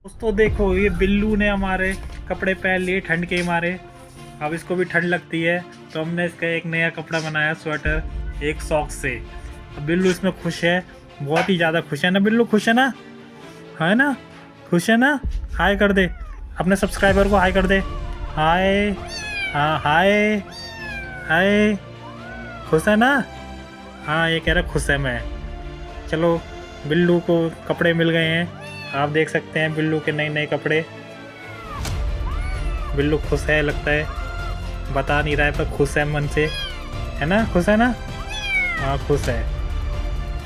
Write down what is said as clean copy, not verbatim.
दोस्तों देखो, ये बिल्लू ने हमारे कपड़े पहन लिए ठंड के मारे। अब इसको भी ठंड लगती है तो हमने इसका एक नया कपड़ा बनाया, स्वेटर, एक सॉक्स से। अब बिल्लू इसमें खुश है, बहुत ही ज़्यादा खुश है ना बिल्लू? खुश है ना? है ना? खुश है ना? हाय कर दे अपने सब्सक्राइबर को, हाय कर दे। हाय, हाँ हाय हाय। खुश है ना? हाँ, ये कह रहा खुश है मैं। चलो, बिल्लू को कपड़े मिल गए हैं, आप देख सकते हैं बिल्लू के नए नए कपड़े। बिल्लू खुश है, लगता है, बता नहीं रहा है पर खुश है मन से, है ना? खुश है ना? हाँ खुश है।